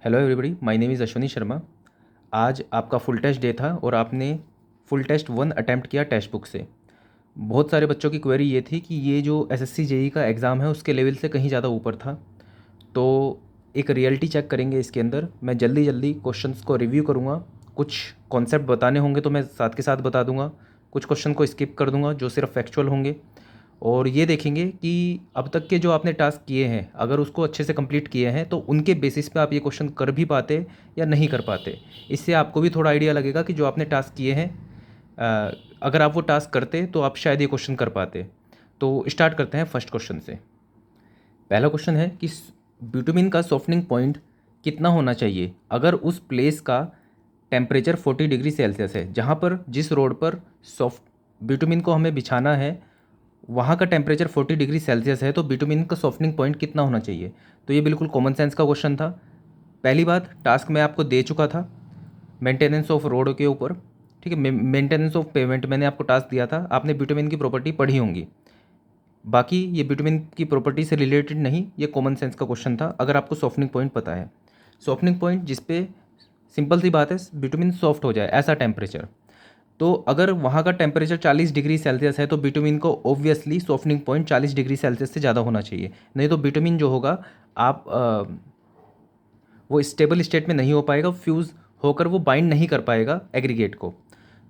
Hello everybody, my name is Ashwini Sharma. आज आपका full test day था और आपने फुल टेस्ट 1 अटेम्प्ट किया टेक्स्ट बुक से। बहुत सारे बच्चों की क्वेरी ये थी कि ये जो एसएससी जेई का एग्ज़ाम है उसके लेवल से कहीं ज़्यादा ऊपर था। तो एक रियलिटी चेक करेंगे इसके अंदर। मैं जल्दी जल्दी क्वेश्चंस को रिव्यू करूँगा। कुछ कॉन्सेप्ट बताने होंगे तो मैं साथ के साथ बता दूंगा, कुछ क्वेश्चन को स्किप कर दूंगा जो सिर्फ फैक्चुअल होंगे। और ये देखेंगे कि अब तक के जो आपने टास्क किए हैं अगर उसको अच्छे से कंप्लीट किए हैं तो उनके बेसिस पे आप ये क्वेश्चन कर भी पाते या नहीं कर पाते। इससे आपको भी थोड़ा आइडिया लगेगा कि जो आपने टास्क किए हैं अगर आप वो टास्क करते तो आप शायद ये क्वेश्चन कर पाते। तो स्टार्ट करते हैं फर्स्ट क्वेश्चन से। पहला क्वेश्चन है कि ब्यूटामिन का सॉफ्टनिंग पॉइंट कितना होना चाहिए अगर उस प्लेस का टेम्परेचर 40 डिग्री सेल्सियस है। जहाँ पर जिस रोड पर सॉफ्ट ब्यूटामिन को हमें बिछाना है वहाँ का टेम्परेचर 40 डिग्री सेल्सियस है, तो बिटुमिन का सॉफ्टनिंग पॉइंट कितना होना चाहिए। तो ये बिल्कुल कॉमन सेंस का क्वेश्चन था। पहली बात, टास्क मैं आपको दे चुका था मेंटेनेंस ऑफ रोड के ऊपर, ठीक है। मेंटेनेंस ऑफ पेमेंट मैंने आपको टास्क दिया था, आपने बिटुमिन की प्रॉपर्टी पढ़ी होंगी। बाकी ये बिटुमिन की प्रॉपर्टी से रिलेटेड नहीं, ये कॉमन सेंस का क्वेश्चन था अगर आपको सॉफ्टनिंग पॉइंट पता है। सॉफ्टनिंग पॉइंट जिस पे सिंपल सी बात है बिटुमिन सॉफ्ट हो जाए ऐसा टेम्परेचर। तो अगर वहाँ का टेम्परेचर 40 डिग्री सेल्सियस है तो बिटुमिन को obviously softening point 40 degree Celsius से ज़्यादा होना चाहिए। नहीं तो बिटुमिन जो होगा आप वो स्टेबल स्टेट में नहीं हो पाएगा, फ्यूज़ होकर वो बाइंड नहीं कर पाएगा एग्रीगेट को।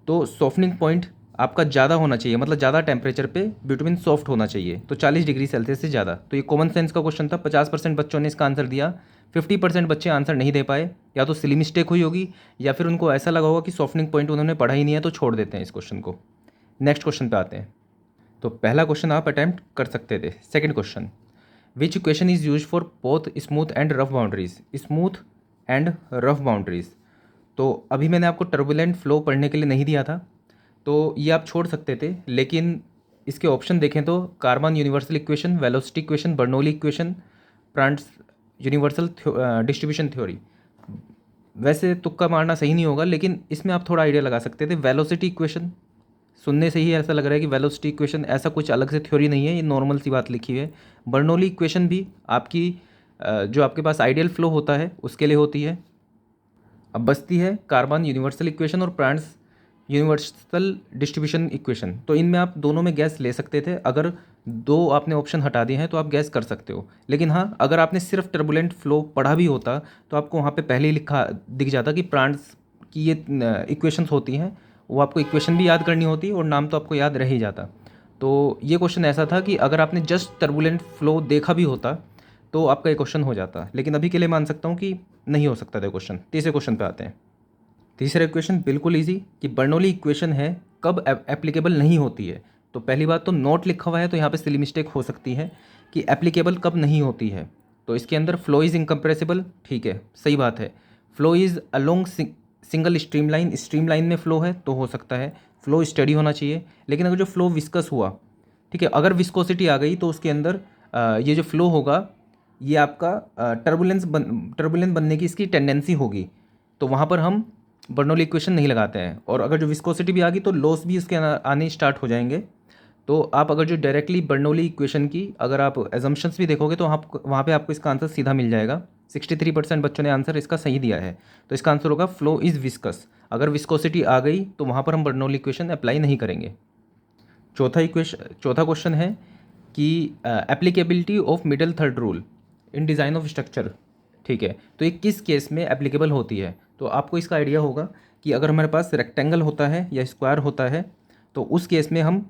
तो सॉफ्टनिंग पॉइंट आपका ज़्यादा होना चाहिए, मतलब ज़्यादा टेम्परेचर पे बिटुमिन सॉफ्ट होना चाहिए, तो 40 डिग्री सेल्सियस से ज़्यादा। तो ये कॉमन सेंस का क्वेश्चन था। 50% बच्चों ने इसका आंसर दिया, 50% बच्चे आंसर नहीं दे पाए। या तो सिली मिस्टेक हुई होगी या फिर उनको ऐसा लगा होगा कि सॉफ्टनिंग पॉइंट उन्होंने पढ़ा ही नहीं है, तो छोड़ देते हैं इस क्वेश्चन को। नेक्स्ट क्वेश्चन पे आते हैं। तो पहला क्वेश्चन आप अटैम्प्ट कर सकते थे। Second question, which equation is use for both smooth and rough boundaries. Smooth and rough boundaries, तो अभी मैंने आपको टर्बुलेंट फ्लो पढ़ने के लिए नहीं दिया था, तो ये आप छोड़ सकते थे। लेकिन इसके ऑप्शन देखें तो carbon universal equation, velocity equation, Bernoulli equation, Prandtl's universal distribution theory. वैसे तुक्का मारना सही नहीं होगा, लेकिन इसमें आप थोड़ा आइडिया लगा सकते थे। वेलोसिटी इक्वेशन सुनने से ही ऐसा लग रहा है कि वेलोसिटी इक्वेशन ऐसा कुछ अलग से थ्योरी नहीं है, ये नॉर्मल सी बात लिखी हुई है। बर्नौली इक्वेशन भी आपकी जो आपके पास आइडियल फ्लो होता है उसके लिए होती है। अब बचती है कार्बन यूनिवर्सल इक्वेशन और प्रांट्स यूनिवर्सल डिस्ट्रीब्यूशन इक्वेशन। तो इनमें आप दोनों में गैस ले सकते थे। अगर दो आपने ऑप्शन हटा दिए हैं तो आप गैस कर सकते हो। लेकिन हाँ, अगर आपने सिर्फ टर्बुलेंट फ्लो पढ़ा भी होता तो आपको वहाँ पे पहले ही लिखा दिख जाता कि प्रांट्स की ये इक्वेशंस होती हैं। वो आपको इक्वेशन भी याद करनी होती और नाम तो आपको याद रह ही जाता। तो ये क्वेश्चन ऐसा था कि अगर आपने जस्ट टर्बुलेंट फ्लो देखा भी होता तो आपका ये क्वेश्चन हो जाता। लेकिन अभी के लिए मान सकता हूँ कि नहीं हो सकता था क्वेश्चन। तीसरे क्वेश्चन पे आते हैं। तीसरा इक्वेशन बिल्कुल इजी कि बर्नौली इक्वेशन है कब एप्लीकेबल नहीं होती है। तो पहली बात तो नोट लिखा हुआ है तो यहाँ पे सिली मिस्टेक हो सकती है कि एप्लीकेबल कब नहीं होती है। तो इसके अंदर फ्लो इज़ इनकम्प्रेसिबल, ठीक है, सही बात है। Flow is along single streamline, streamline में फ्लो है तो हो सकता है। फ्लो स्टडी होना चाहिए। लेकिन अगर जो फ्लो विस्कस हुआ, ठीक है, अगर विस्कोसिटी आ गई तो उसके अंदर ये जो फ्लो होगा ये आपका टर्बुलेंस बनने की इसकी टेंडेंसी होगी। तो वहाँ पर हम बर्नौली इक्वेशन नहीं लगाते हैं। और अगर जो विस्कोसिटी भी आ गई तो लॉस भी इसके आने स्टार्ट हो जाएंगे। तो आप अगर जो डायरेक्टली बर्नौली इक्वेशन की अगर आप एजम्पशंस भी देखोगे तो आप वहाँ पे आपको इसका आंसर सीधा मिल जाएगा। 63% बच्चों ने आंसर इसका सही दिया है। तो इसका आंसर होगा फ्लो इज़ विस्कस। अगर विस्कोसिटी आ गई तो वहाँ पर हम बर्नौली इक्वेशन अप्लाई नहीं करेंगे। चौथा क्वेश्चन है कि applicability of middle third rule in design of structure, ठीक है। तो ये किस केस में एप्लीकेबल होती है। तो आपको इसका आइडिया होगा कि अगर हमारे पास रेक्टेंगल होता है या स्क्वायर होता है तो उस केस में हम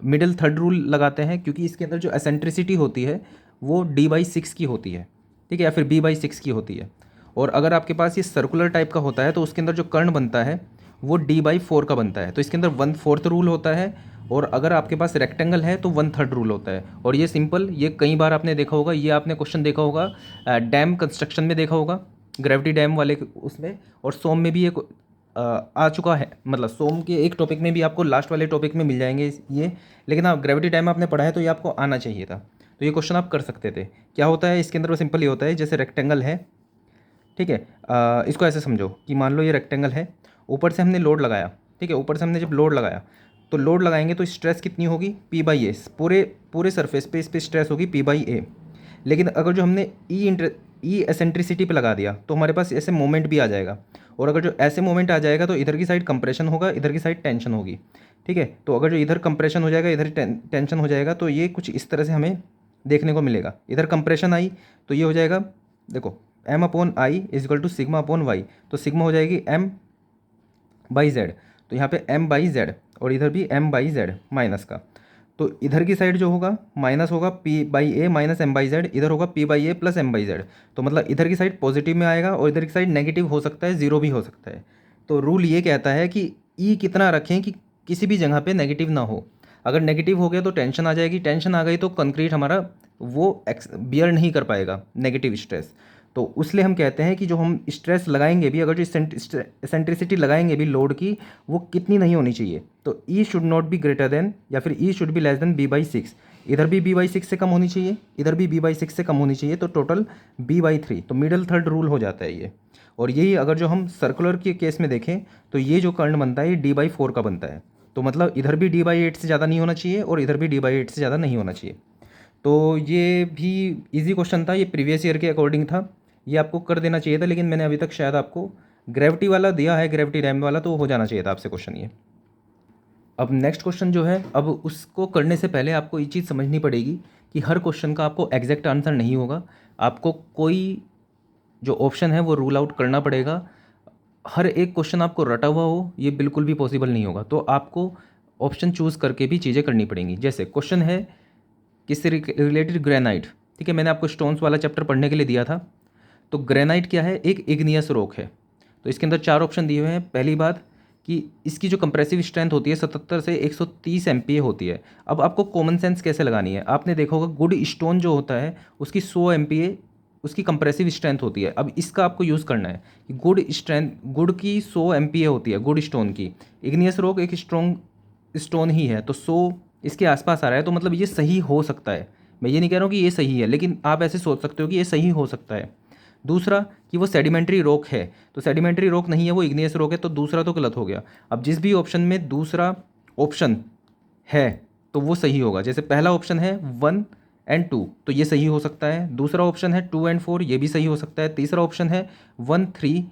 मिडल थर्ड रूल लगाते हैं, क्योंकि इसके अंदर जो एसेंट्रिसिटी होती है वो d/6 की होती है, ठीक है, या फिर b/6 की होती है। और अगर आपके पास ये सर्कुलर टाइप का होता है तो उसके अंदर जो कर्ण बनता है वो d/4 का बनता है। तो इसके अंदर 1/4 रूल होता है। और अगर आपके पास रेक्टेंगल है तो 1/3 रूल होता है। और ये सिंपल, ये कई बार आपने देखा होगा, ये आपने क्वेश्चन देखा होगा डैम कंस्ट्रक्शन में देखा होगा, ग्रेविटी डैम वाले उसमें। और सोम में भी एक आ चुका है, मतलब सोम के एक टॉपिक में भी आपको लास्ट वाले टॉपिक में मिल जाएंगे ये। लेकिन हाँ, ग्रेविटी डैम आपने पढ़ा है तो ये आपको आना चाहिए था। तो ये क्वेश्चन आप कर सकते थे। क्या होता है इसके अंदर, वो सिंपल ही होता है, जैसे रेक्टेंगल है, ठीक है। इसको ऐसे समझो कि मान लो ये रेक्टेंगल है, ऊपर से हमने लोड लगाया, ठीक है। ऊपर से हमने जब लोड लगाया तो लोड लगाएंगे तो स्ट्रेस कितनी होगी, P/A। पूरे पूरे सरफेस पे इस पर स्ट्रेस होगी P/A। लेकिन अगर जो हमने ई एसेंट्रिसिटी पे लगा दिया तो हमारे पास ऐसे मोमेंट भी आ जाएगा, और अगर जो ऐसे मोमेंट आ जाएगा तो इधर की साइड कंप्रेशन होगा, इधर की साइड टेंशन होगी। ठीक है, तो अगर जो इधर कंप्रेशन हो जाएगा, इधर टेंशन हो जाएगा, तो ये कुछ इस तरह से हमें देखने को मिलेगा। इधर कंप्रेशन आई तो ये हो जाएगा, देखो M upon I is equal to sigma upon Y, तो सिग्मा हो जाएगी एम बाई जेड, तो यहाँ पे एम बाई जेड, और इधर भी एम बाई जेड माइनस का, तो इधर की साइड जो होगा माइनस होगा P by A minus M by Z, इधर होगा P by A plus M by Z, तो मतलब इधर की साइड पॉजिटिव में आएगा और इधर की साइड नेगेटिव हो सकता है, जीरो भी हो सकता है। तो रूल ये कहता है कि ई कितना रखें कि किसी भी जगह पे नेगेटिव ना हो। अगर नेगेटिव हो गया तो टेंशन आ जाएगी, टेंशन आ गई तो कंक्रीट हमारा वो बियर नहीं कर पाएगा नेगेटिव स्ट्रेस। तो उसलिए हम कहते हैं कि जो हम स्ट्रेस लगाएंगे भी, अगर जो सेंट्रिसिटी लगाएंगे भी लोड की, वो कितनी नहीं होनी चाहिए, तो E should not be greater than, या फिर E should be less than B by six. इधर भी बी बाई सिक्स से कम होनी चाहिए, इधर भी बी बाई सिक्स से कम होनी चाहिए, तो टोटल बी बाई थ्री, तो मिडल थर्ड रूल हो जाता है ये। और यही अगर जो हम सर्कुलर के केस में देखें तो ये जो कर्ण बनता है ये डी बाई फोर का बनता है, तो मतलब इधर भी डी बाई एट से ज़्यादा नहीं होना चाहिए और इधर भी डी बाई एट से ज़्यादा नहीं होना चाहिए। तो ये भी इजी क्वेश्चन था, ये प्रीवियस ईयर के अकॉर्डिंग था, ये आपको कर देना चाहिए था, लेकिन मैंने अभी तक शायद आपको ग्रेविटी वाला दिया है, ग्रेविटी रैम वाला, तो हो जाना चाहिए था आपसे क्वेश्चन ये। अब नेक्स्ट क्वेश्चन जो है, अब उसको करने से पहले आपको ये चीज़ समझनी पड़ेगी कि हर क्वेश्चन का आपको एग्जैक्ट आंसर नहीं होगा, आपको कोई जो ऑप्शन है वो रूल आउट करना पड़ेगा। हर एक क्वेश्चन आपको रटा हुआ हो ये बिल्कुल भी पॉसिबल नहीं होगा, तो आपको ऑप्शन चूज़ करके भी चीज़ें करनी पड़ेंगी। जैसे क्वेश्चन है किससे रिलेटेड, ग्रेनाइट, ठीक है, मैंने आपको स्टोन्स वाला चैप्टर पढ़ने के लिए दिया था। तो ग्रेनाइट क्या है, एक इग्नियस रॉक है, तो इसके अंदर चार ऑप्शन दिए हुए हैं। पहली बात कि इसकी जो कंप्रेसिव स्ट्रेंथ होती है 77 से 130 MPa होती है। अब आपको कॉमन सेंस कैसे लगानी है, आपने देखा होगा गुड स्टोन जो होता है उसकी 100 MPa उसकी कंप्रेसिव स्ट्रेंथ होती है। अब इसका आपको यूज़ करना है कि गुड स्ट्रेंथ, गुड की 100 MPa होती है गुड स्टोन की, इग्नियस रॉक एक स्ट्रॉन्ग स्टोन ही है, तो 100 इसके आसपास आ रहा है, तो मतलब ये सही हो सकता है। मैं ये नहीं कह रहा हूँ कि ये सही है, लेकिन आप ऐसे सोच सकते हो कि ये सही हो सकता है। दूसरा कि वो सेडिमेंट्री रॉक है, तो सेडिमेंट्री रॉक नहीं है, वो इग्नियस रॉक है, तो दूसरा तो गलत हो गया। अब जिस भी ऑप्शन में दूसरा ऑप्शन है तो वो सही होगा। जैसे पहला ऑप्शन है 1 एंड 2, तो ये सही हो सकता है। दूसरा ऑप्शन है 2 एंड 4, ये भी सही हो सकता है। तीसरा ऑप्शन है 1 3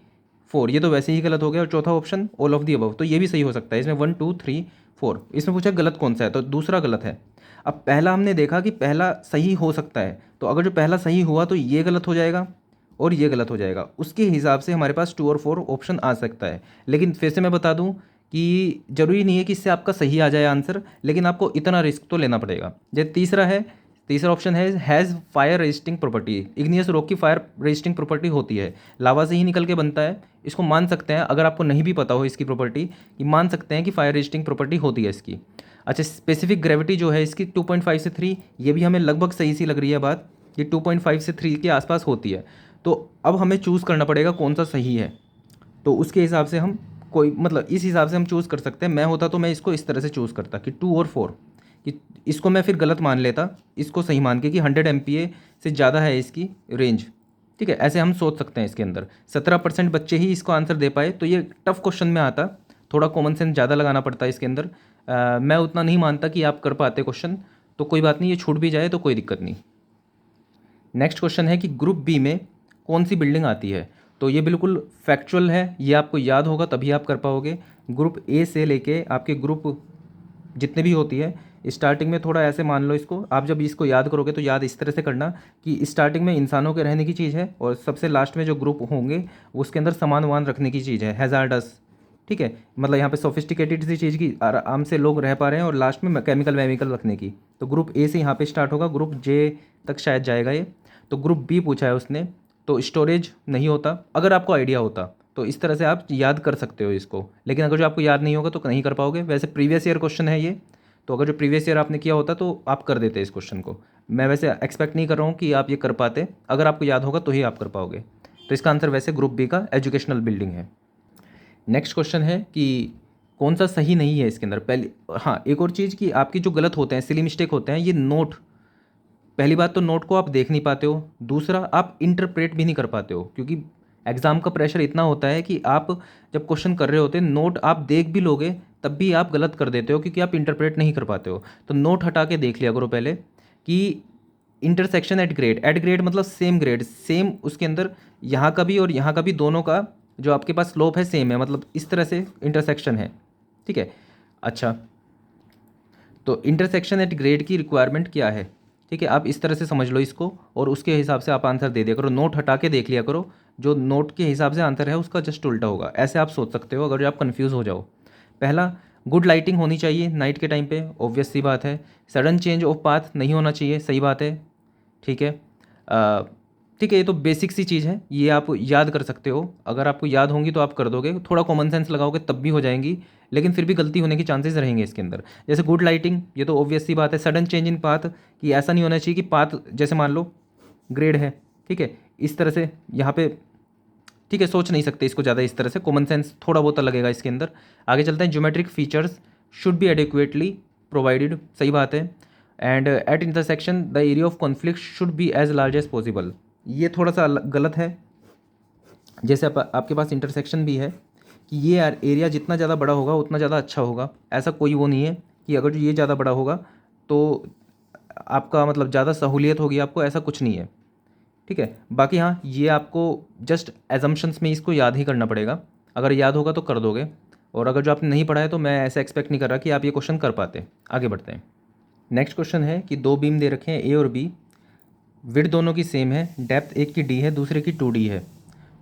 4, ये तो वैसे ही गलत हो गया। और चौथा option all of the above, तो ये भी सही हो सकता है। इसमें 1 2 3 4, इसमें पूछा गलत कौन सा है, तो दूसरा गलत है। अब पहला हमने देखा कि पहला सही हो सकता है, तो अगर जो पहला सही हुआ तो ये गलत हो जाएगा और ये गलत हो जाएगा, उसके हिसाब से हमारे पास 2 और 4 ऑप्शन आ सकता है। लेकिन फिर से मैं बता दूं कि ज़रूरी नहीं है कि इससे आपका सही आ जाए आंसर, लेकिन आपको इतना रिस्क तो लेना पड़ेगा। जैसे तीसरा है, तीसरा ऑप्शन है has fire resisting property, igneous rock की फायर रेजिस्टिंग प्रॉपर्टी होती है, लावा से ही निकल के बनता है। इसको मान सकते हैं, अगर आपको नहीं भी पता हो इसकी प्रॉपर्टी, कि मान सकते हैं कि फायर रेजिस्टिंग प्रॉपर्टी होती है इसकी। अच्छा, स्पेसिफिक ग्रेविटी जो है इसकी 2.5 से 3, ये भी हमें लगभग सही सी लग रही है बात, ये 2.5 से 3 के आसपास होती है। तो अब हमें चूज़ करना पड़ेगा कौन सा सही है, तो उसके हिसाब से हम कोई मतलब इस हिसाब से हम चूज़ कर सकते हैं। मैं होता तो मैं इसको इस तरह से चूज़ करता कि 2 और 4, कि इसको मैं फिर गलत मान लेता, इसको सही मान के कि 100 MPa से ज़्यादा है इसकी रेंज। ठीक है, ऐसे हम सोच सकते हैं। इसके अंदर 17% बच्चे ही इसको आंसर दे पाए, तो ये टफ क्वेश्चन में आता, थोड़ा कॉमन सेंस ज़्यादा लगाना पड़ता है इसके अंदर। मैं उतना नहीं मानता कि आप कर पाते क्वेश्चन, तो कोई बात नहीं, ये छूट भी जाए तो कोई दिक्कत नहीं। नेक्स्ट क्वेश्चन है कि ग्रुप बी में कौन सी बिल्डिंग आती है, तो ये बिल्कुल फैक्चुअल है, ये आपको याद होगा तभी आप कर पाओगे। ग्रुप ए से लेके आपके ग्रुप जितने भी होती है, स्टार्टिंग में थोड़ा ऐसे मान लो इसको, आप जब इसको याद करोगे तो याद इस तरह से करना कि स्टार्टिंग में इंसानों के रहने की चीज़ है, और सबसे लास्ट में जो ग्रुप होंगे उसके अंदर सामान वामान रखने की चीज़ है, हैज़ार्डस। ठीक है, मतलब यहाँ पे सोफिस्टिकेटेड सी चीज़ की आराम से लोग रह पा रहे हैं, और लास्ट में केमिकल वेमिकल रखने की। तो ग्रुप ए से यहाँ पे स्टार्ट होगा, ग्रुप जे तक शायद जाएगा ये। तो ग्रुप बी पूछा है उसने, तो स्टोरेज नहीं होता। अगर आपको आइडिया होता तो इस तरह से आप याद कर सकते हो इसको, लेकिन अगर जो आपको याद नहीं होगा तो नहीं कर पाओगे। वैसे प्रीवियस ईयर क्वेश्चन है ये, तो अगर जो प्रीवियस ईयर आपने किया होता तो आप कर देते इस क्वेश्चन को। मैं वैसे एक्सपेक्ट नहीं कर रहा हूँ कि आप ये कर पाते, अगर आपको याद होगा तो ही आप कर पाओगे। तो इसका आंसर वैसे ग्रुप बी का एजुकेशनल बिल्डिंग है। नेक्स्ट क्वेश्चन है कि कौन सा सही नहीं है इसके अंदर। पहले हाँ, एक और चीज़ कि आपकी जो गलत होते हैं, सिली मिस्टेक होते हैं, ये नोट, पहली बात तो नोट को आप देख नहीं पाते हो, दूसरा आप इंटरप्रेट भी नहीं कर पाते हो, क्योंकि एग्ज़ाम का प्रेशर इतना होता है कि आप जब क्वेश्चन कर रहे होते हैं, नोट आप देख भी लोगे तब भी आप गलत कर देते हो, क्योंकि आप इंटरप्रेट नहीं कर पाते हो। तो नोट हटा के देख लिया करो पहले कि इंटरसेक्शन एट ग्रेड मतलब सेम ग्रेड, सेम उसके अंदर यहाँ का भी और यहाँ का भी दोनों का जो आपके पास स्लोप है सेम है, मतलब इस तरह से इंटरसेक्शन है, ठीक है। अच्छा, तो इंटरसेक्शन एट ग्रेड की रिक्वायरमेंट क्या है, ठीक है, आप इस तरह से समझ लो इसको और उसके हिसाब से आप आंसर दे दिया करो, नोट हटा के देख लिया करो, जो नोट के हिसाब से आंसर है उसका जस्ट उल्टा होगा, ऐसे आप सोच सकते हो अगर जो आप कन्फ्यूज़ हो जाओ। पहला, गुड लाइटिंग होनी चाहिए नाइट के टाइम पे, ऑब्वियस सी बात है। सडन चेंज ऑफ पाथ नहीं होना चाहिए, सही बात है, ठीक है। ठीक है, ये तो बेसिक सी चीज़ है, ये आप याद कर सकते हो, अगर आपको याद होंगी तो आप कर दोगे, थोड़ा कॉमन सेंस लगाओगे तब भी हो जाएंगी, लेकिन फिर भी गलती होने के चांसेस रहेंगे इसके अंदर। जैसे गुड लाइटिंग, ये तो ऑब्वियस सी बात है। सडन चेंज इन पाथ, कि ऐसा नहीं होना चाहिए कि पाथ जैसे मान लो ग्रेड है, ठीक है, इस तरह से यहाँ पे, ठीक है, सोच नहीं सकते इसको ज़्यादा इस तरह से, कॉमन सेंस थोड़ा बहुत लगेगा इसके अंदर। आगे चलते हैं, geometric features should be adequately provided, सही बात है। And at intersection the area of conflict should be as large as possible, ये थोड़ा सा गलत है। जैसे आपके पास इंटरसेक्शन भी है कि ये एरिया जितना ज़्यादा बड़ा होगा उतना ज़्यादा अच्छा होगा, ऐसा कोई वो नहीं है कि अगर जो ये ज़्यादा बड़ा होगा तो आपका मतलब ज़्यादा सहूलियत होगी आपको, ऐसा कुछ नहीं है, ठीक है। बाकी हाँ, ये आपको जस्ट एजम्पशंस में इसको याद ही करना पड़ेगा, अगर याद होगा तो कर दोगे, और अगर जो आपने नहीं पढ़ा है तो मैं ऐसा एक्सपेक्ट नहीं कर रहा कि आप ये क्वेश्चन कर पाते। आगे बढ़ते हैं। नेक्स्ट क्वेश्चन है कि दो बीम दे रखे हैं ए और बी, विड्थ दोनों की सेम है, डेप्थ एक की डी है दूसरे की 2D है,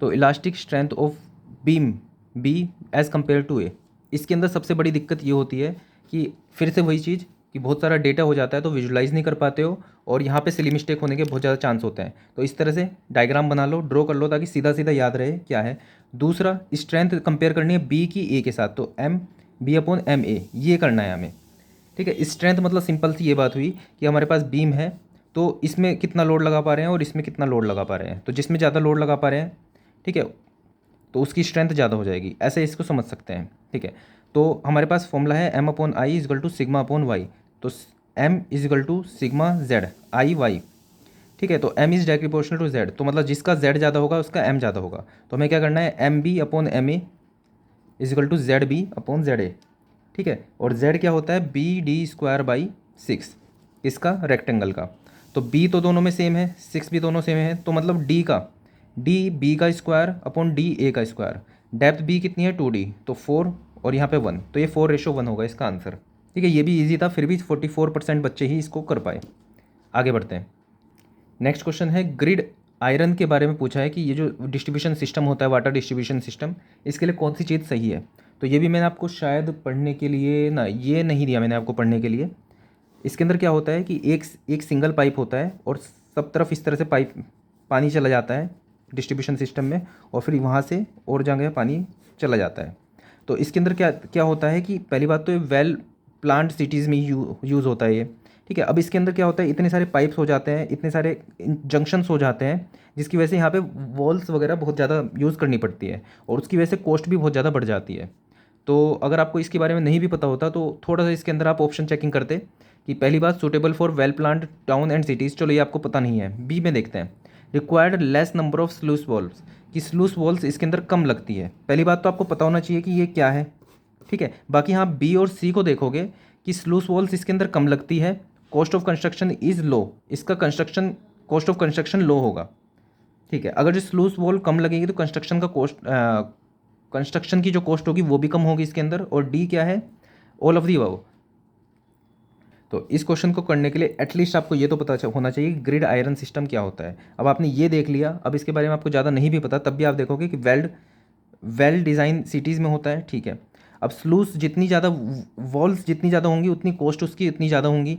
तो elastic strength of beam B as compare to A. इसके अंदर सबसे बड़ी दिक्कत ये होती है कि फिर से वही चीज़ कि बहुत सारा डेटा हो जाता है तो विजुलाइज नहीं कर पाते हो, और यहाँ पे सिली मिस्टेक होने के बहुत ज़्यादा चांस होते हैं, तो इस तरह से डायग्राम बना लो, ड्रॉ कर लो, ताकि सीधा सीधा याद रहे क्या है। दूसरा, स्ट्रेंथ कंपेयर करनी है बी की ए के साथ, तो M B upon M A ये करना है हमें, ठीक है। स्ट्रेंथ मतलब सिंपल सी ये बात हुई कि हमारे पास बीम है तो इसमें कितना लोड लगा पा रहे हैं और इसमें कितना लोड लगा पा रहे हैं, तो जिसमें ज़्यादा लोड लगा पा रहे हैं, ठीक है, तो उसकी स्ट्रेंथ ज़्यादा हो जाएगी, ऐसे इसको समझ सकते हैं, ठीक है। तो हमारे पास फॉर्मूला है M upon I is equal to sigma upon Y, तो M is equal to sigma Z I Y, ठीक है। तो M is directly proportional to Z, तो मतलब जिसका जेड ज़्यादा होगा उसका एम ज़्यादा होगा, तो हमें क्या करना है, M B upon M A equal to Z B upon Z A, ठीक है। और z क्या होता है, बी डी स्क्वायर बाई 6, इसका रेक्टेंगल का, तो b तो दोनों में सेम है, 6 भी दोनों सेम है, तो मतलब d b का स्क्वायर अपॉन d a का स्क्वायर, डेप्थ b कितनी है 2d, तो 4 और यहाँ पे 1, तो ये 4:1 होगा इसका आंसर, ठीक है। ये भी ईजी था, फिर भी 44% बच्चे ही इसको कर पाए। आगे बढ़ते हैं। नेक्स्ट क्वेश्चन है, ग्रिड आयरन के बारे में पूछा है कि ये जो डिस्ट्रीब्यूशन सिस्टम होता है, वाटर डिस्ट्रीब्यूशन सिस्टम, इसके लिए कौन सी चीज़ सही है, तो ये भी मैंने आपको शायद पढ़ने के लिए ना, ये नहीं दिया मैंने आपको पढ़ने के लिए। इसके अंदर क्या होता है कि एक सिंगल पाइप होता है और सब तरफ इस तरह से पाइप पानी चला जाता है डिस्ट्रीब्यूशन सिस्टम में, और फिर वहाँ से और जगह पानी चला जाता है। तो इसके अंदर क्या क्या होता है कि पहली बात तो ये वेल प्लांट सिटीज़ में यूज़ होता है ये, ठीक है। अब इसके अंदर क्या होता है, इतने सारे पाइप्स हो जाते हैं, इतने सारे जंक्शंस हो जाते हैं, जिसकी वजह से यहाँ पे वॉल्स वगैरह बहुत ज़्यादा यूज़ करनी पड़ती है, और उसकी वजह से कॉस्ट भी बहुत ज़्यादा बढ़ जाती है। तो अगर आपको इसके बारे में नहीं भी पता होता तो थोड़ा सा इसके अंदर आप ऑप्शन चेकिंग करते कि पहली बात suitable for well plant town and cities, चलो ये आपको पता नहीं है। बी में देखते हैं, required less number of sluice valves, कि स्लूस वॉल्स इसके अंदर कम लगती है, पहली बात तो आपको पता होना चाहिए कि ये क्या है, ठीक है। बाकी हाँ, बी और सी को देखोगे कि स्लूस वॉल्स इसके अंदर कम लगती है, cost of construction is low, इसका कंस्ट्रक्शन कॉस्ट ऑफ कंस्ट्रक्शन लो होगा, ठीक है। अगर जो स्लूस वॉल कम लगेगी तो कंस्ट्रक्शन का कॉस्ट, कंस्ट्रक्शन की जो कॉस्ट होगी वो भी कम होगी इसके अंदर। और डी क्या है, ऑल ऑफ दी अबव। तो इस क्वेश्चन को करने के लिए एटलीस्ट आपको ये तो पता होना चाहिए ग्रिड आयरन सिस्टम क्या होता है। अब आपने ये देख लिया, अब इसके बारे में आपको ज़्यादा नहीं भी पता, तब भी आप देखोगे कि वेल डिज़ाइन सिटीज़ में होता है, ठीक है। अब स्लूस जितनी ज़्यादा, वॉल्स जितनी ज़्यादा होंगी उतनी कॉस्ट उसकी उतनी ज़्यादा होंगी,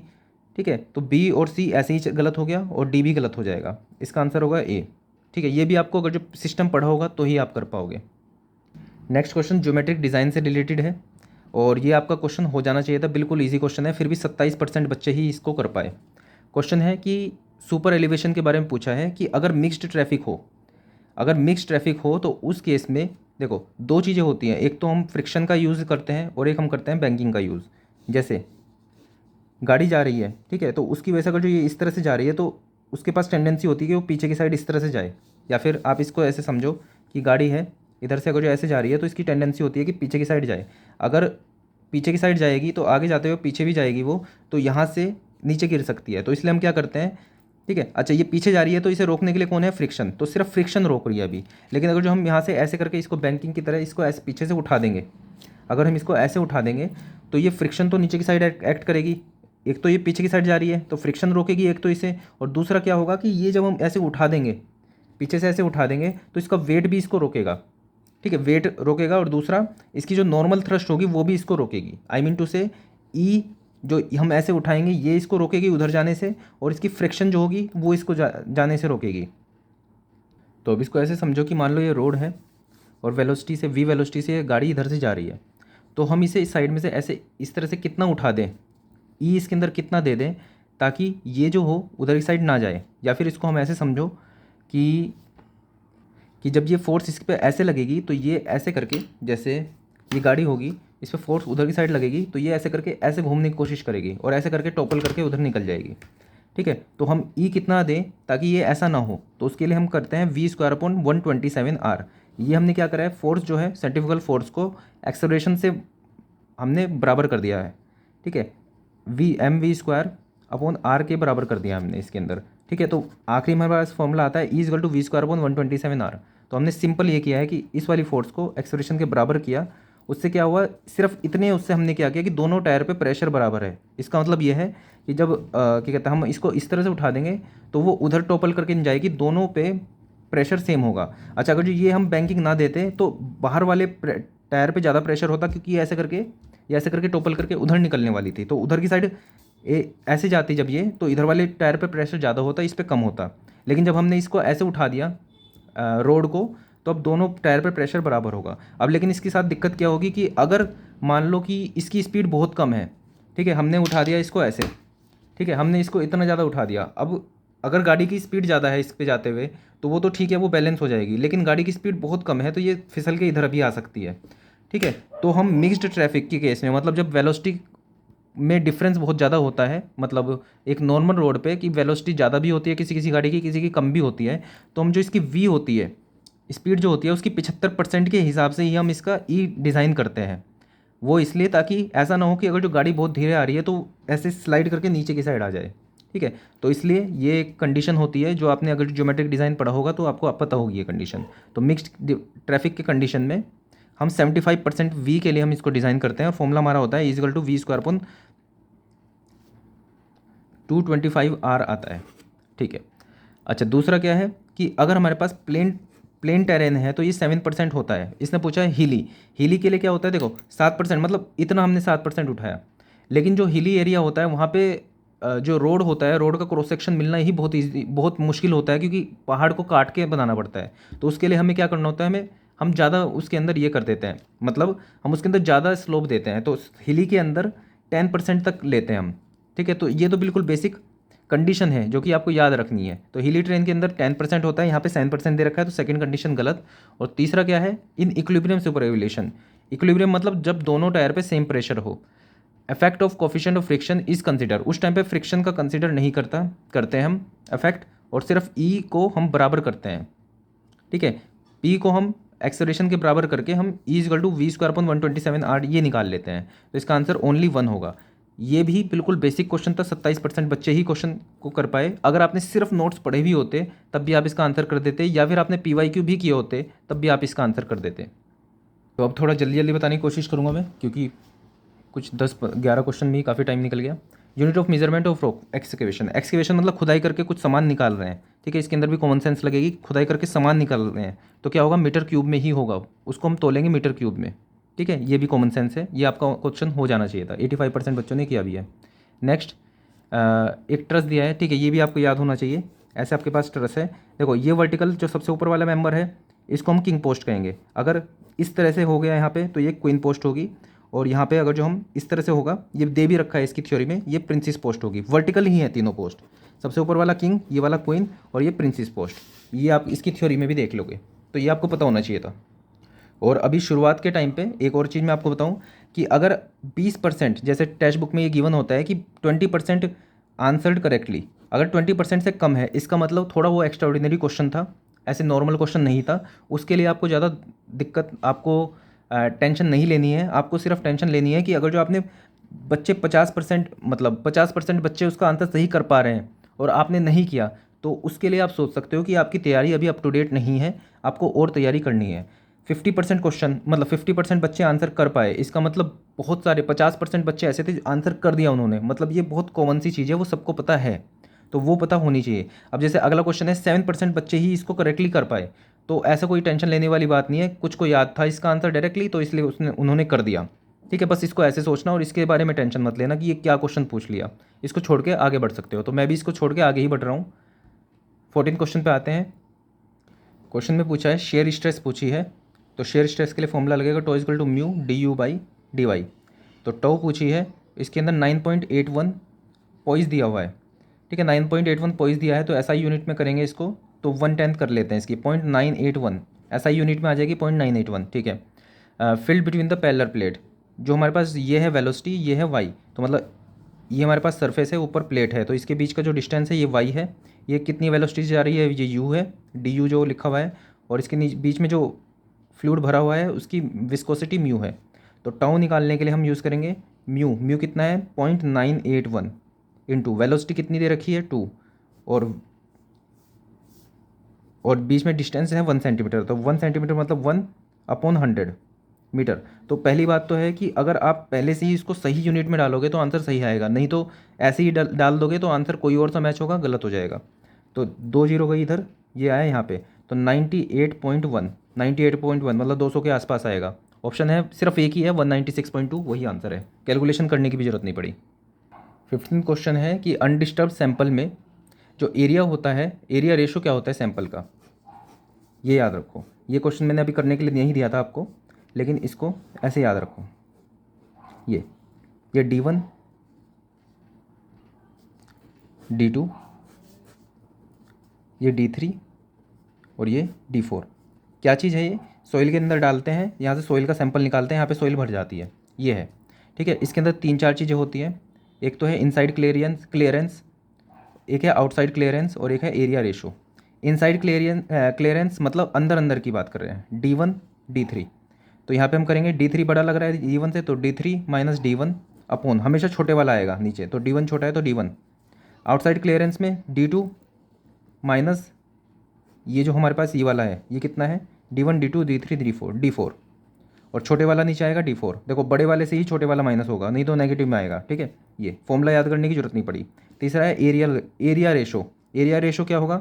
ठीक है। तो बी और सी ऐसे ही गलत हो गया और डी भी गलत हो जाएगा, इसका आंसर होगा ए, ठीक है। ये भी आपको अगर जो सिस्टम पढ़ा होगा तो ही आप कर पाओगे। नेक्स्ट क्वेश्चन ज्योमेट्रिक डिज़ाइन से रिलेटेड है, और ये आपका क्वेश्चन हो जाना चाहिए था, बिल्कुल इजी क्वेश्चन है, फिर भी 27% बच्चे ही इसको कर पाए। क्वेश्चन है कि सुपर एलिवेशन के बारे में पूछा है कि अगर मिक्स्ड ट्रैफिक हो तो उस केस में देखो दो चीज़ें होती हैं, एक तो हम फ्रिक्शन का यूज़ करते हैं और एक हम करते हैं बैंकिंग का यूज़। जैसे गाड़ी जा रही है, ठीक है, तो उसकी वजह से अगर जो ये इस तरह से जा रही है तो उसके पास टेंडेंसी होती है कि वो पीछे की साइड इस तरह से जाए, या फिर आप इसको ऐसे समझो कि गाड़ी है इधर से, अगर जो ऐसे जा रही है तो इसकी टेंडेंसी होती है कि पीछे की साइड जाए। अगर पीछे की साइड जाएगी तो आगे जाते हुए पीछे भी जाएगी वो, तो यहाँ से नीचे गिर सकती है। तो इसलिए हम क्या करते हैं, ठीक है। अच्छा, ये पीछे जा रही है तो इसे रोकने के लिए कौन है? फ्रिक्शन। तो सिर्फ फ्रिक्शन रोक रही है अभी। लेकिन अगर जो हम यहाँ से ऐसे करके इसको बैंकिंग की तरह इसको ऐसे पीछे से उठा देंगे, अगर हम इसको ऐसे उठा देंगे तो ये फ्रिक्शन तो नीचे की साइड एक्ट करेगी। एक तो ये पीछे की साइड जा रही है तो फ्रिक्शन रोकेगी एक तो इसे, और दूसरा क्या होगा कि ये जब हम ऐसे उठा देंगे, पीछे से ऐसे उठा देंगे तो इसका वेट भी इसको रोकेगा। ठीक है, वेट रोकेगा, और दूसरा इसकी जो नॉर्मल थ्रस्ट होगी वो भी इसको रोकेगी। आई मीन टू से ई जो हम ऐसे उठाएंगे ये इसको रोकेगी उधर जाने से, और इसकी फ्रिक्शन जो होगी वो इसको जाने से रोकेगी। तो अब इसको ऐसे समझो कि मान लो ये रोड है और वेलोसिटी से वी वेलोसिटी से गाड़ी इधर से जा रही है, तो हम इसे इस साइड में से ऐसे इस तरह से कितना उठा दें, ई इसके अंदर कितना दे दें ताकि ये जो हो उधर की साइड ना जाए। या फिर इसको हम ऐसे समझो कि जब ये फोर्स इस पे ऐसे लगेगी तो ये ऐसे करके, जैसे ये गाड़ी होगी इस पर फोर्स उधर की साइड लगेगी तो ये ऐसे करके ऐसे घूमने की कोशिश करेगी और ऐसे करके टॉपल करके उधर निकल जाएगी। ठीक है, तो हम ई कितना दें ताकि ये ऐसा ना हो, तो उसके लिए हम करते हैं v²/127r। ये हमने क्या करा है, फोर्स जो है सेंट्रीफ्यूगल फोर्स को एक्सेलरेशन से हमने बराबर कर दिया है। ठीक है, mv²/r के बराबर कर दिया हमने इसके अंदर। ठीक है, तो आखिरी हमारे पास फॉर्मूला आता है E=v²/127r। तो हमने सिंपल ये किया है कि इस वाली फोर्स को एक्सेलरेशन के बराबर किया। उससे क्या हुआ, सिर्फ इतने उससे हमने क्या किया कि दोनों टायर पे प्रेशर बराबर है। इसका मतलब ये है कि जब क्या कहते हैं हम इसको इस तरह से उठा देंगे तो वो उधर टॉपल करके नहीं जाएगी, दोनों पे प्रेशर सेम होगा। अच्छा, अगर जो ये हम बैंकिंग ना देते तो बाहर वाले टायर पे ज़्यादा प्रेशर होता, क्योंकि ये ऐसे करके टॉपल करके उधर निकलने वाली थी, तो उधर की साइड ऐसे जाती जब ये, तो इधर वाले टायर पे प्रेशर ज़्यादा होता, इस पर कम होता। लेकिन जब हमने इसको ऐसे उठा दिया रोड को, तो अब दोनों टायर पर प्रेशर बराबर होगा। अब लेकिन इसके साथ दिक्कत क्या होगी कि अगर मान लो कि इसकी स्पीड बहुत कम है, ठीक है, हमने उठा दिया इसको ऐसे, ठीक है, हमने इसको इतना ज़्यादा उठा दिया। अब अगर गाड़ी की स्पीड ज़्यादा है इस पे जाते हुए तो वो तो ठीक है, वो बैलेंस हो जाएगी, लेकिन गाड़ी की स्पीड बहुत कम है तो ये फिसल के इधर भी आ सकती है। ठीक है, तो हम मिक्स्ड ट्रैफिक के केस में, मतलब जब वेलोसिटी में डिफरेंस बहुत ज़्यादा होता है, मतलब एक नॉर्मल रोड पे कि वेलोसिटी ज़्यादा भी होती है किसी किसी गाड़ी की, किसी की कम भी होती है, तो हम जो इसकी वी होती है, स्पीड जो होती है उसकी 75% के हिसाब से ही हम इसका ई डिज़ाइन करते हैं। वो इसलिए ताकि ऐसा ना हो कि अगर जो गाड़ी बहुत धीरे आ रही है तो ऐसे स्लाइड करके नीचे की साइड आ जाए। ठीक है, तो इसलिए ये एक कंडीशन होती है जो आपने अगर ज्योमेट्रिक डिज़ाइन पढ़ा होगा तो आपको पता होगी ये कंडीशन। तो मिक्स्ड ट्रैफिक के कंडीशन में हम 75% वी के लिए हम इसको डिज़ाइन करते हैं, और फॉर्मूला हमारा होता है E=v²/225r आता है। ठीक है, अच्छा, दूसरा क्या है कि अगर हमारे पास प्लेन टेरेन है तो ये 7% होता है। इसने पूछा है हिली के लिए क्या होता है, देखो 7%, मतलब इतना हमने 7% उठाया। लेकिन जो हिली एरिया होता है वहाँ पे जो रोड होता है, रोड का क्रॉस सेक्शन मिलना ही बहुत मुश्किल होता है, क्योंकि पहाड़ को काट के बनाना पड़ता है। तो उसके लिए हमें क्या करना होता है, हम ज़्यादा उसके अंदर ये कर देते हैं, मतलब हम उसके अंदर ज़्यादा स्लोप देते हैं, तो हिली के अंदर 10% तक लेते हैं हम। ठीक है, तो ये तो बिल्कुल बेसिक कंडीशन है जो कि आपको याद रखनी है। तो हिली ट्रेन के अंदर 10% होता है, यहाँ पे 7% दे रखा है, तो सेकंड कंडीशन गलत। और तीसरा क्या है, in equilibrium super evolution. Equilibrium मतलब जब दोनों टायर पे सेम प्रेशर हो। Effect of coefficient of friction is consider, उस टाइम पे फ्रिक्शन का कंसिडर नहीं करते हैं हम इफेक्ट, और सिर्फ ई को हम बराबर करते हैं। ठीक है, पी को हम एक्सेलरेशन के बराबर करके हम E=v²/127r ये निकाल लेते हैं, तो इसका आंसर ओनली 1 होगा। ये भी बिल्कुल बेसिक क्वेश्चन था, 27% बच्चे ही क्वेश्चन को कर पाए। अगर आपने सिर्फ नोट्स पढ़े भी होते तब भी आप इसका आंसर कर देते, या फिर आपने PYQ भी किए होते तब भी आप इसका आंसर कर देते। तो अब थोड़ा जल्दी जल्दी बताने की कोशिश करूँगा मैं, क्योंकि कुछ 10-11 क्वेश्चन में ही काफ़ी टाइम निकल गया। Unit of measurement of rock excavation. Excavation मतलब खुदाई करके कुछ सामान निकाल रहे हैं। ठीक है, इसके अंदर भी कॉमन सेंस लगेगी, खुदाई करके सामान निकाल रहे हैं तो क्या होगा, मीटर क्यूब में ही होगा, उसको हम तोलेंगे मीटर क्यूब में। ठीक है, ये भी कॉमन सेंस है, ये आपका क्वेश्चन हो जाना चाहिए था। 85% बच्चों ने किया भी है। नेक्स्ट, एक ट्रस दिया है, ठीक है, ये भी आपको याद होना चाहिए। ऐसे आपके पास ट्रस है, देखो ये वर्टिकल जो सबसे ऊपर वाला मेंबर है इसको हम किंग पोस्ट कहेंगे। अगर इस तरह से हो गया यहाँ पे तो ये क्वीन पोस्ट होगी, और यहाँ पे अगर जो हम इस तरह से होगा, ये दे भी रखा है इसकी थ्योरी में, ये प्रिंसेस पोस्ट होगी। वर्टिकल ही है तीनों पोस्ट, सबसे ऊपर वाला किंग, ये वाला क्वीन, और ये प्रिंसेस पोस्ट। ये आप इसकी थ्योरी में भी देख लोगे, तो ये आपको पता होना चाहिए था। और अभी शुरुआत के टाइम पे एक और चीज़ मैं आपको बताऊं कि अगर 20%, जैसे टेक्स्ट बुक में ये गिवन होता है कि 20% आंसर्ड करेक्टली, अगर 20% से कम है इसका मतलब थोड़ा वो एक्स्ट्रा ऑर्डिनरी क्वेश्चन था, ऐसे नॉर्मल क्वेश्चन नहीं था। उसके लिए आपको ज़्यादा दिक्कत, आपको टेंशन नहीं लेनी है। आपको सिर्फ टेंशन लेनी है कि अगर जो आपने बच्चे 50%, मतलब 50% बच्चे उसका आंसर सही कर पा रहे हैं, और आपने नहीं किया, तो उसके लिए आप सोच सकते हो कि आपकी तैयारी अभी अप टू डेट नहीं है, आपको और तैयारी करनी है। 50% क्वेश्चन मतलब 50% बच्चे आंसर कर पाए, इसका मतलब बहुत सारे 50% बच्चे ऐसे थे आंसर कर दिया उन्होंने, मतलब ये बहुत कॉमन सी चीज़ है, वो सबको पता है, तो वो पता होनी चाहिए। अब जैसे अगला क्वेश्चन है 7% बच्चे ही इसको करेक्टली कर पाए, तो ऐसा कोई टेंशन लेने वाली बात नहीं है, कुछ को याद था इसका आंसर डायरेक्टली तो इसलिए उन्होंने कर दिया। ठीक है, बस इसको ऐसे सोचना और इसके बारे में टेंशन मत लेना कि ये क्या क्वेश्चन पूछ लिया, इसको छोड़ के आगे बढ़ सकते हो। तो मैं भी इसको छोड़ के आगे ही बढ़ रहा हूँ। 14 क्वेश्चन पे आते हैं। क्वेश्चन में पूछा है शेयर स्ट्रेस पूछी है, तो शेयर स्ट्रेस के लिए फॉर्मूला लगेगा tau equal to mu D U by D Y. तो टो पूछी है, इसके अंदर 9.81 पॉइस दिया हुआ है। ठीक है, 9.81 पॉइस दिया है, तो एसआई यूनिट में करेंगे इसको तो 1/10 कर लेते हैं इसकी, 0.981 एसआई यूनिट में आ जाएगी 0.981। ठीक है, field between the parallel plate, जो हमारे पास ये है वेलोसिटी, ये है वाई, तो मतलब ये हमारे पास सरफेस है, ऊपर प्लेट है, तो इसके बीच का जो डिस्टेंस है ये वाई है, ये कितनी वेलोसिटी से जा रही है ये यू है, डी यू जो लिखा हुआ है, और इसके बीच में जो फ्लूइड भरा हुआ है उसकी विस्कोसिटी म्यू है। तो टाउ निकालने के लिए हम यूज़ करेंगे म्यू, म्यू कितना है 0.981 इंटू वेलोसिटी कितनी दे रखी है 2, और बीच में डिस्टेंस है 1 सेंटीमीटर, तो 1 सेंटीमीटर मतलब 1/100 मीटर। तो पहली बात तो है कि अगर आप पहले से ही इसको सही यूनिट में डालोगे तो आंसर सही आएगा, नहीं तो ऐसे ही डाल दोगे तो आंसर कोई और सा मैच होगा, गलत हो जाएगा। तो 2 जीरो गई इधर, ये आया यहाँ पे, तो 98.1 मतलब 200 के आसपास आएगा। ऑप्शन है सिर्फ एक ही है 196.2, वही आंसर है, कैलकुलेशन करने की भी जरूरत नहीं पड़ी। 15 क्वेश्चन है कि अनडिस्टर्ब सैंपल में जो एरिया होता है, एरिया रेशो क्या होता है सैंपल का, ये याद रखो। ये क्वेश्चन मैंने अभी करने के लिए नहीं दिया था आपको, लेकिन इसको ऐसे याद रखो। ये D1 D2, ये D3 और ये D4। क्या चीज़ है ये, सॉइल के अंदर डालते हैं, यहाँ से सॉइल का सैंपल निकालते हैं, यहाँ पे सॉइल भर जाती है, ये है। ठीक है, इसके अंदर 3-4 चीज़ें होती हैं, एक तो है इनसाइड क्लियरेंस, एक है आउटसाइड क्लियरेंस और एक है एरिया रेशो। इनसाइड क्लियरेंस मतलब अंदर अंदर की बात कर रहे हैं, D1 D3। तो यहाँ पे हम करेंगे D3 बड़ा लग रहा है D1 से, तो D3 माइनस D1 अपॉन, हमेशा छोटे वाला आएगा नीचे, तो D1 छोटा है तो D1। आउटसाइड क्लियरेंस में D2 माइनस ये जो हमारे पास ये वाला है, ये कितना है D1 D2 D3 D4, और छोटे वाला नीचे आएगा D4। देखो बड़े वाले से ही छोटे वाला माइनस होगा, नहीं तो नेगेटिव में आएगा। ठीक है, ये फॉर्मूला याद करने की जरूरत नहीं पड़ी। तीसरा है एरिया रेशो। एरिया रेशो क्या होगा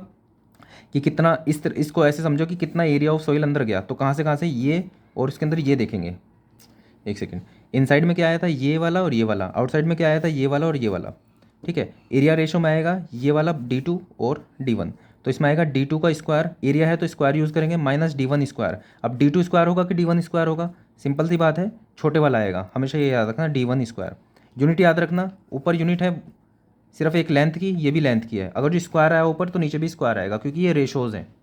कि कितना, इसको ऐसे समझो कि कितना एरिया ऑफ सॉइल अंदर गया, तो कहाँ से ये और इसके अंदर ये देखेंगे। एक सेकेंड, इनसाइड में क्या आया था ये वाला और ये वाला, आउटसाइड में क्या आया था ये वाला और ये वाला। ठीक है, एरिया रेशो में आएगा ये वाला D2 और D1, तो इसमें आएगा D2 का स्क्वायर, एरिया है तो स्क्वायर यूज़ करेंगे, माइनस D1 स्क्वायर। अब D2 स्क्वायर होगा कि D1 स्क्वायर होगा, सिंपल सी बात है, छोटे वाला आएगा, हमेशा ये याद रखना D1 स्क्वायर। यूनिट याद रखना, ऊपर यूनिट है सिर्फ एक लेंथ की, ये भी लेंथ की है, अगर जो स्क्वायर आया ऊपर तो नीचे भी स्क्वायर आएगा, क्योंकि ये रेशोज़ हैं।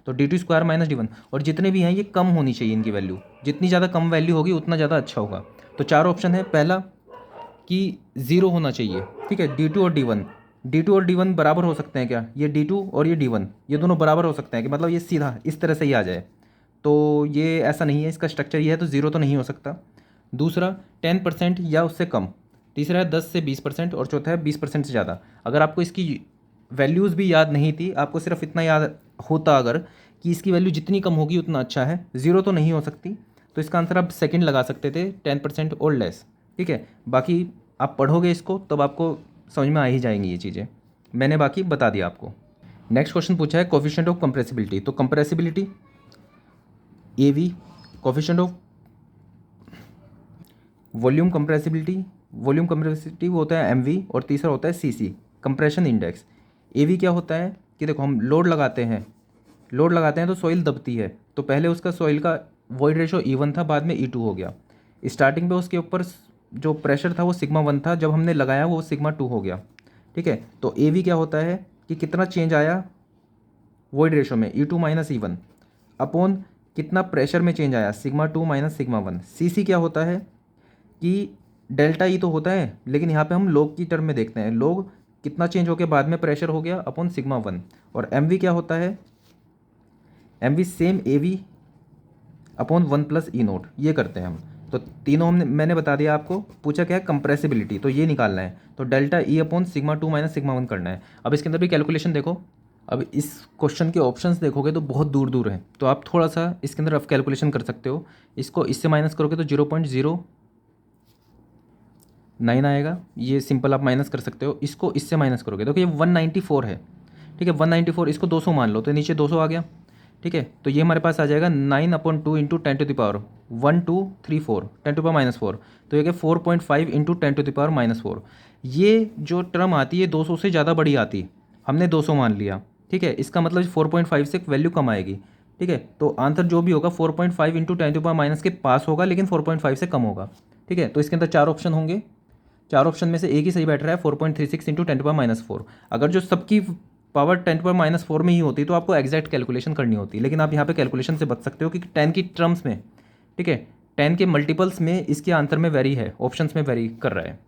तो D2 स्क्वायर माइनस D1, और जितने भी हैं ये कम होनी चाहिए इनकी वैल्यू, जितनी ज़्यादा कम वैल्यू होगी उतना ज़्यादा अच्छा होगा। तो 4 ऑप्शन है, पहला कि 0 होना चाहिए। ठीक है, D2 और D1 बराबर हो सकते हैं क्या, ये D2 और ये D1 ये दोनों बराबर हो सकते हैं कि मतलब ये सीधा इस तरह से ही आ जाए, तो ये ऐसा नहीं है, इसका स्ट्रक्चर ये है, तो 0 तो नहीं हो सकता। दूसरा 10% या उससे कम, तीसरा है 10 से 20%, और चौथा है 20% से ज़्यादा। अगर आपको इसकी वैल्यूज़ भी याद नहीं थी, आपको सिर्फ इतना याद होता अगर कि इसकी वैल्यू जितनी कम होगी उतना अच्छा है, 0 तो नहीं हो सकती, तो इसका आंसर आप सेकंड लगा सकते थे, 10% और लेस। ठीक है, बाकी आप पढ़ोगे इसको तब आपको समझ में आ ही जाएंगी ये चीज़ें, मैंने बाकी बता दिया आपको। नेक्स्ट क्वेश्चन पूछा है कोफिशिएंट ऑफ कंप्रेसिबिलिटी, तो compressibility AV, coefficient of volume compressibility वो होता है MV, और तीसरा होता है CC कंप्रेशन इंडेक्स। AV क्या होता है कि देखो हम लोड लगाते हैं तो सॉइल दबती है, तो पहले उसका सॉइल का वॉइड रेशो E1 था, बाद में E2 हो गया। स्टार्टिंग पे उसके ऊपर जो प्रेशर था वो σ1 था, जब हमने लगाया वो σ2 हो गया। ठीक है, तो AV क्या होता है कि कितना चेंज आया वॉइड रेशो में E2 माइनस E1 अपॉन कितना प्रेशर में चेंज आया σ2 माइनस σ1। CC क्या होता है कि डेल्टा E तो होता है, लेकिन यहाँ पे हम लोग की टर्म में देखते हैं, लोग कितना चेंज होकर बाद में प्रेशर हो गया अपॉन σ1। और MV क्या होता है, MV same AV upon 1 plus E0, ये करते हैं हम। तो तीनों मैंने बता दिया आपको। पूछा क्या है, कंप्रेसिबिलिटी, तो ये निकालना है। तो delta E upon sigma 2 minus sigma 1 करना है। अब इसके अंदर भी कैलकुलेशन देखो। अब इस क्वेश्चन के ऑप्शंस देखोगे तो बहुत दूर दूर है, तो आप थोड़ा सा इसके अंदर रफ कैलकुलेशन कर सकते हो। इसको इससे माइनस करोगे तो 0.09 आएगा, ये सिंपल आप माइनस कर सकते हो। इसको इससे माइनस करोगे तो ये 194 है, ठीक है 194, इसको 200 मान लो तो नीचे 200 आ गया, ठीक है। तो ये हमारे पास आ जाएगा 9/2 इंटू 10⁻⁴ 10⁻⁴ तो ये 4.5 इंटू 10⁻⁻⁴। ये जो टर्म आती है 200 से ज़्यादा बड़ी आती है, हमने 200 मान लिया, ठीक है। इसका मतलब 4.5 से वैल्यू कम आएगी, ठीक है। तो आंसर जो भी होगा 4.5 इंटू 10⁻⁻ के पास होगा, लेकिन 4.5 से कम होगा, ठीक है। तो इसके अंदर 4 ऑप्शन होंगे, 4 ऑप्शन में से एक ही सही बैठ रहा है, 4.36 इंटू 10⁻⁴। अगर जो सबकी पावर 10⁻⁴ में ही होती तो आपको एग्जैक्ट कैलकुलेशन करनी होती, लेकिन आप यहाँ पे कैलकुलेशन से बच सकते हो कि 10 की टर्म्स में, ठीक है, 10 के मल्टीपल्स में इसके आंसर में वेरी है, ऑप्शंस में वेरी कर रहा है।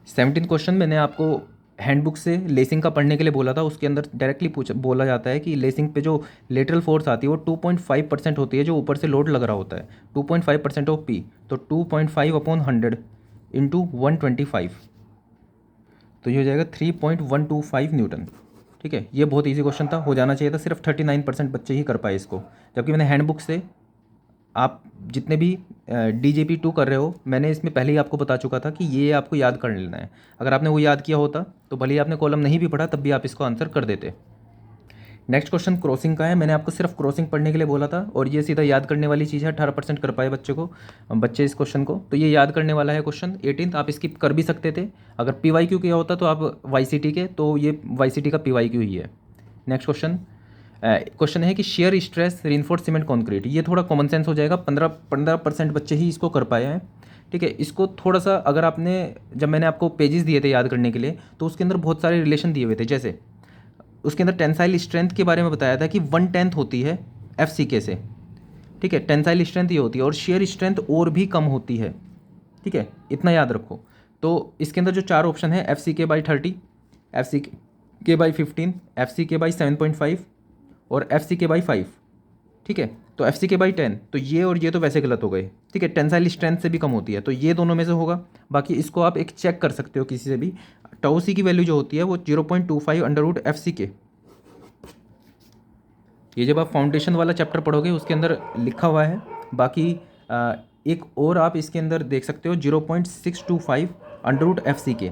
17 क्वेश्चन मैंने आपको हैंडबुक से लेसिंग का पढ़ने के लिए बोला था, उसके अंदर डायरेक्टली बोला जाता है कि लेसिंग पे जो लेटरल फोर्स आती है वो 2.5% होती है, जो ऊपर से लोड लग रहा होता है, 2.5% ऑफ पी। तो 2.5/100 इंटू 125, तो ये हो जाएगा 3.125 न्यूटन, ठीक है। ये बहुत इजी क्वेश्चन था, हो जाना चाहिए था, सिर्फ 39% बच्चे ही कर पाए इसको। जबकि मैंने हैंडबुक से, आप जितने भी DJP2 कर रहे हो, मैंने इसमें पहले ही आपको बता चुका था कि ये आपको याद कर लेना है। अगर आपने वो याद किया होता तो भले ही आपने कॉलम नहीं भी पढ़ा तब भी आप इसको आंसर कर देते। नेक्स्ट क्वेश्चन क्रॉसिंग का है, मैंने आपको सिर्फ क्रॉसिंग पढ़ने के लिए बोला था, और ये सीधा याद करने वाली चीज़ है। 18% कर पाए बच्चे इस क्वेश्चन को, तो ये याद करने वाला है क्वेश्चन। 18 आप स्किप कर भी सकते थे, अगर PYQ किया होता तो आप YCT के, तो ये YCT का PYQ ही है। नेक्स्ट क्वेश्चन है कि shear stress reinforced cement concrete, ये थोड़ा कॉमन सेंस हो जाएगा, 15% बच्चे ही इसको कर पाए हैं, ठीक है। इसको थोड़ा सा, अगर आपने, जब मैंने आपको पेजेस दिए थे याद करने के लिए, तो उसके अंदर बहुत सारे रिलेशन दिए हुए थे। जैसे उसके अंदर टेंसाइल स्ट्रेंथ के बारे में बताया था कि 1/10 होती है FCK से, ठीक है, टेंसाइल स्ट्रेंथ ये होती है, और शेयर स्ट्रेंथ और भी कम होती है, ठीक है, इतना याद रखो। तो इसके अंदर जो 4 ऑप्शन है, FCK/30, FCK/15, FCK/7.5 और FCK/5, ठीक है। तो FCK/10, तो ये तो वैसे गलत हो गए, ठीक है, टेंसाइल स्ट्रेंथ से भी कम होती है, तो ये दोनों में से होगा। बाकी इसको आप एक चेक कर सकते हो किसी से भी। टाउ सी की वैल्यू जो होती है वो 0.25 √FCK। ये जब आप फाउंडेशन वाला चैप्टर पढ़ोगे उसके अंदर लिखा हुआ है। बाकी एक और आप इसके अंदर देख सकते हो 0.625 √FCK,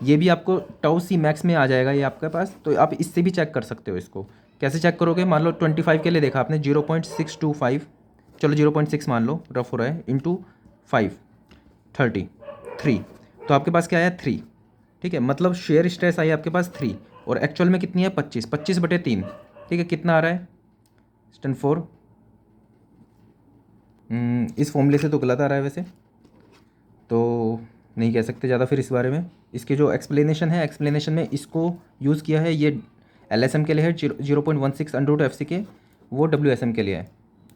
ये भी आपको टाउ सी मैक्स में आ जाएगा ये आपके पास, तो आप इससे भी चेक कर सकते हो। इसको कैसे चेक करोगे, मान लो 25 के लिए देखा आपने, 0.625, चलो 0.6 मान लो, रफ हो रहा है, इंटू 5, 33, तो आपके पास क्या आया 3, ठीक है। मतलब शेयर स्ट्रेस आई आपके पास 3, और एक्चुअल में कितनी है 25/3, ठीक है। कितना आ रहा है स्टैंड 4, इस फॉर्मूले से तो गलत आ रहा है वैसे, तो नहीं कह सकते ज़्यादा फिर इस बारे में। इसके जो एक्सप्लेनेशन है, एक्सप्लेनेशन में इसको यूज़ किया है, ये LSM के लिए है 0.16 √FCK, वो WSM के लिए है,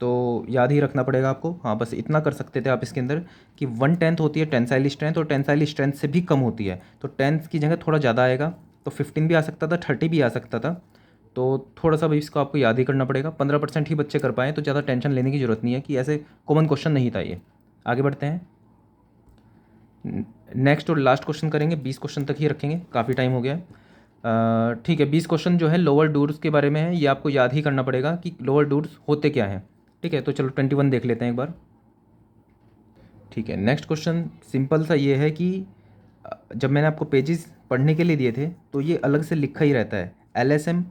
तो याद ही रखना पड़ेगा आपको। हाँ, बस इतना कर सकते थे आप इसके अंदर कि 1/10 होती है टेंसाइल स्ट्रेंथ, और टेंसाइल स्ट्रेंथ से भी कम होती है, तो 10 की जगह थोड़ा ज़्यादा आएगा, तो 15 भी आ सकता था, 30 भी आ सकता था, तो थोड़ा सा भी इसको आपको याद ही करना पड़ेगा। 15% ही बच्चे कर पाएँ, तो ज़्यादा टेंशन लेने की ज़रूरत नहीं है कि ऐसे कॉमन क्वेश्चन नहीं था ये। आगे बढ़ते हैं, नेक्स्ट और लास्ट क्वेश्चन करेंगे, 20 क्वेश्चन तक ही रखेंगे, काफ़ी टाइम हो गया है, ठीक है। 20 क्वेश्चन जो है लोअर डूर्स के बारे में है, ये आपको याद ही करना पड़ेगा कि लोअर डूर्स होते क्या हैं, ठीक है। तो चलो 21 देख लेते हैं एक बार, ठीक है। नेक्स्ट क्वेश्चन सिंपल सा ये है कि जब मैंने आपको पेजेस पढ़ने के लिए दिए थे तो ये अलग से लिखा ही रहता है LSM।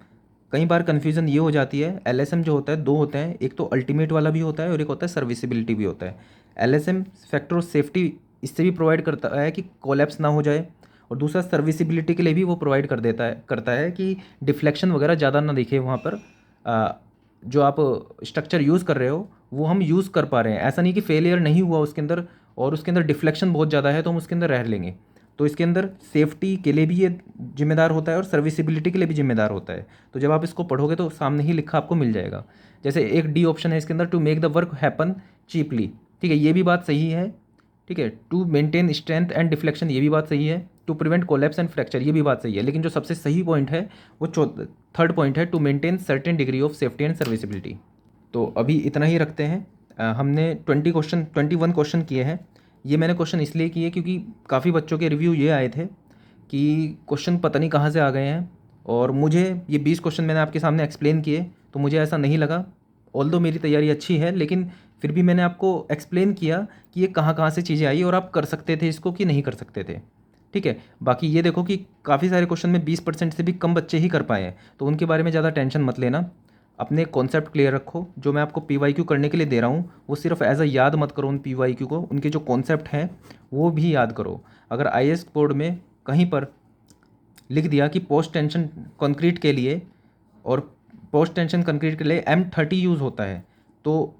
कई बार कन्फ्यूज़न ये हो जाती है, LSM जो होता है 2 होते हैं, एक तो अल्टीमेट वाला भी होता है और एक होता है सर्विसिबिलिटी भी होता है। LSM फैक्टर ऑफ सेफ्टी इससे भी प्रोवाइड करता है कि कोलैप्स ना हो जाए, और दूसरा सर्विसिबिलिटी के लिए भी वो प्रोवाइड करता है कि डिफ्लेक्शन वगैरह ज़्यादा ना दिखे वहाँ पर। जो आप स्ट्रक्चर यूज़ कर रहे हो वो हम यूज़ कर पा रहे हैं, ऐसा नहीं कि फेलियर नहीं हुआ उसके अंदर और उसके अंदर डिफ्लेक्शन बहुत ज़्यादा है तो हम उसके अंदर रह लेंगे। तो इसके अंदर सेफ्टी के लिए भी ये जिम्मेदार होता है और सर्विसिबिलिटी के लिए भी जिम्मेदार होता है। तो जब आप इसको पढ़ोगे तो सामने ही लिखा आपको मिल जाएगा। जैसे एक D ऑप्शन है इसके अंदर, to make the work happen cheaply, ठीक है, ये भी बात सही है, ठीक है। To maintain strength and deflection, ये भी बात सही है। To prevent collapse and fracture, ये भी बात सही है। लेकिन जो सबसे सही पॉइंट है वो 3rd पॉइंट है, to maintain certain degree of safety and serviceability. तो अभी इतना ही रखते हैं। हमने 21 क्वेश्चन किए हैं। ये मैंने क्वेश्चन इसलिए किए क्योंकि काफ़ी बच्चों के रिव्यू ये आए थे कि क्वेश्चन पता नहीं कहाँ से आ गए हैं, और मुझे ये 20 क्वेश्चन मैंने आपके सामने एक्सप्लेन किए तो मुझे ऐसा नहीं लगा। ऑल्दो मेरी तैयारी अच्छी है, लेकिन फिर भी मैंने आपको एक्सप्लेन किया कि ये कहाँ कहाँ से चीज़ें आई और आप कर सकते थे इसको कि नहीं कर सकते थे। ठीक है, बाकी ये देखो कि काफ़ी सारे क्वेश्चन में 20% से भी कम बच्चे ही कर पाए हैं, तो उनके बारे में ज़्यादा टेंशन मत लेना। अपने कॉन्सेप्ट क्लियर रखो। जो मैं आपको PYQ करने के लिए दे रहा हूँ वो सिर्फ एज अ याद मत करो उन PYQ को, उनके जो कॉन्सेप्ट हैं वो भी याद करो। अगर IAS बोर्ड में कहीं पर लिख दिया कि पोस्ट टेंशन कंक्रीट के लिए और पोस्ट टेंशन कंक्रीट के लिए M30 यूज़ होता है, तो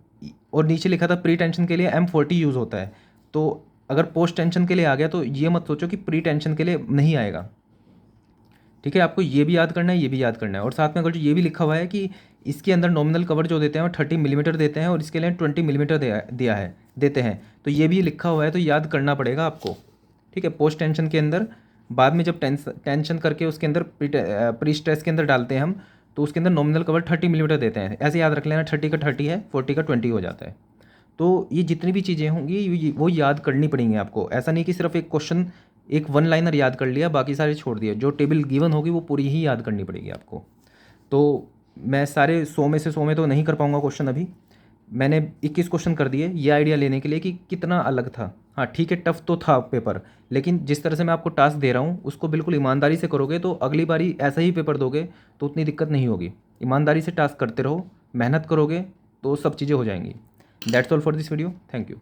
और नीचे लिखा था प्री टेंशन के लिए M40 यूज़ होता है, तो अगर पोस्ट टेंशन के लिए आ गया तो ये मत सोचो कि प्री टेंशन के लिए नहीं आएगा। ठीक है, आपको ये भी याद करना है, ये भी याद करना है। और साथ में अगर जो ये भी लिखा हुआ है कि इसके अंदर नॉमिनल कवर जो देते हैं वो 30 मिलीमीटर देते हैं और इसके लिए 20 मिलीमीटर दिया है देते हैं, तो ये भी लिखा हुआ है, तो याद करना पड़ेगा आपको। ठीक है, पोस्ट टेंशन के अंदर बाद में जब टेंशन करके उसके अंदर प्री स्ट्रेस के अंदर डालते हैं हम, तो उसके अंदर नॉमिनल कवर 30 मिलीमीटर देते हैं। ऐसे याद रख लेना, 30 का 30 है, 40 का 20 हो जाता है। तो ये जितनी भी चीज़ें होंगी वो याद करनी पड़ेंगी आपको। ऐसा नहीं कि सिर्फ एक क्वेश्चन, एक वन लाइनर याद कर लिया बाकी सारे छोड़ दिए। जो टेबल गिवन होगी वो पूरी ही याद करनी पड़ेगी आपको। तो मैं सारे 100 में से 100 में तो नहीं कर पाऊँगा क्वेश्चन अभी। मैंने 21 क्वेश्चन कर दिए ये आइडिया लेने के लिए कि कितना अलग था। हाँ ठीक है, टफ तो था पेपर, लेकिन जिस तरह से मैं आपको टास्क दे रहा हूँ उसको बिल्कुल ईमानदारी से करोगे तो अगली बारी ऐसा ही पेपर दोगे तो उतनी दिक्कत नहीं होगी। ईमानदारी से टास्क करते रहो, मेहनत करोगे तो सब चीज़ें हो जाएंगी। That's all for this video, thank you.